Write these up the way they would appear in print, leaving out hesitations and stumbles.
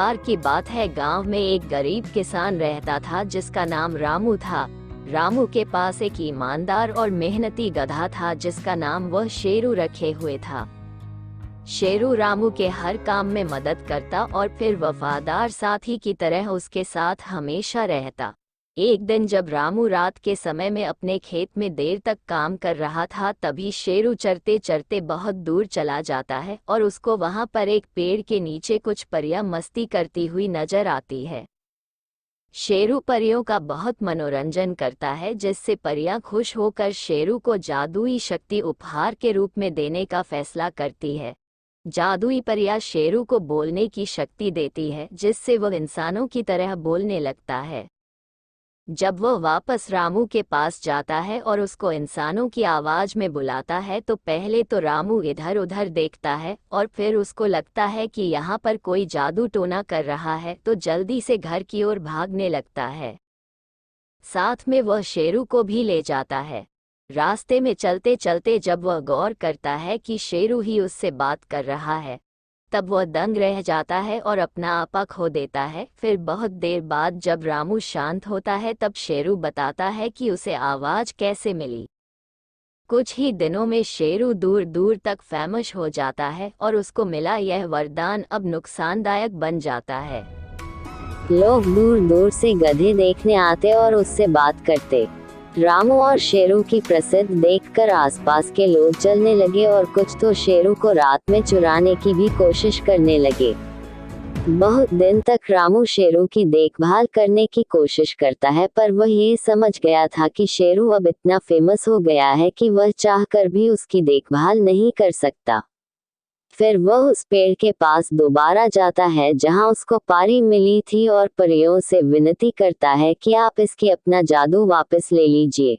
बार की बात है, गांव में एक गरीब किसान रहता था जिसका नाम रामू था। रामू के पास एक ईमानदार और मेहनती गधा था जिसका नाम वह शेरू रखे हुए था। शेरू रामू के हर काम में मदद करता और फिर वफादार साथी की तरह उसके साथ हमेशा रहता। एक दिन जब रामू रात के समय में अपने खेत में देर तक काम कर रहा था, तभी शेरू चरते चरते बहुत दूर चला जाता है और उसको वहां पर एक पेड़ के नीचे कुछ परियां मस्ती करती हुई नजर आती है। शेरू परियों का बहुत मनोरंजन करता है, जिससे परियां खुश होकर शेरू को जादुई शक्ति उपहार के रूप में देने का फैसला करती है। जादुई परियां शेरू को बोलने की शक्ति देती है, जिससे वह इंसानों की तरह बोलने लगता है। जब वह वापस रामू के पास जाता है और उसको इंसानों की आवाज में बुलाता है, तो पहले तो रामू इधर उधर देखता है और फिर उसको लगता है कि यहाँ पर कोई जादू टोना कर रहा है, तो जल्दी से घर की ओर भागने लगता है। साथ में वह शेरू को भी ले जाता है। रास्ते में चलते चलते जब वह गौर करता है कि शेरू ही उससे बात कर रहा है, तब वह दंग रह जाता है और अपना आपा खो देता है। फिर बहुत देर बाद जब रामू शांत होता है, तब शेरू बताता है कि उसे आवाज कैसे मिली। कुछ ही दिनों में शेरू दूर दूर तक फेमस हो जाता है और उसको मिला यह वरदान अब नुकसानदायक बन जाता है। लोग दूर दूर से गधे देखने आते और उससे बात करते। रामू और शेरू की प्रसिद्ध देखकर आसपास के लोग चलने लगे और कुछ तो शेरू को रात में चुराने की भी कोशिश करने लगे। बहुत दिन तक रामू शेरू की देखभाल करने की कोशिश करता है, पर वह ये समझ गया था कि शेरू अब इतना फेमस हो गया है कि वह चाहकर भी उसकी देखभाल नहीं कर सकता। फिर वह उस पेड़ के पास दोबारा जाता है जहां उसको पारी मिली थी और परियों से विनती करता है कि आप इसकी अपना जादू वापस ले लीजिए।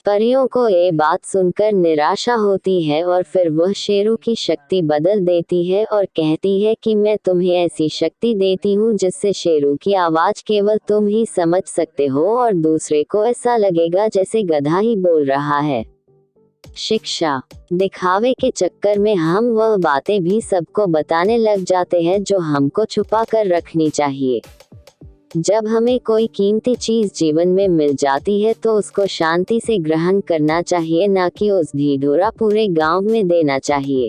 परियों को ये बात सुनकर निराशा होती है और फिर वह शेरू की शक्ति बदल देती है और कहती है कि मैं तुम्हें ऐसी शक्ति देती हूँ जिससे शेरू की आवाज केवल तुम ही समझ सकते हो और दूसरे को ऐसा लगेगा जैसे गधा ही बोल रहा है। शिक्षा। दिखावे के चक्कर में हम वह बातें भी सबको बताने लग जाते हैं जो हमको छुपा कर रखनी चाहिए। जब हमें कोई कीमती चीज जीवन में मिल जाती है तो उसको शांति से ग्रहण करना चाहिए, ना कि उस ढिढोरा पूरे गांव में देना चाहिए।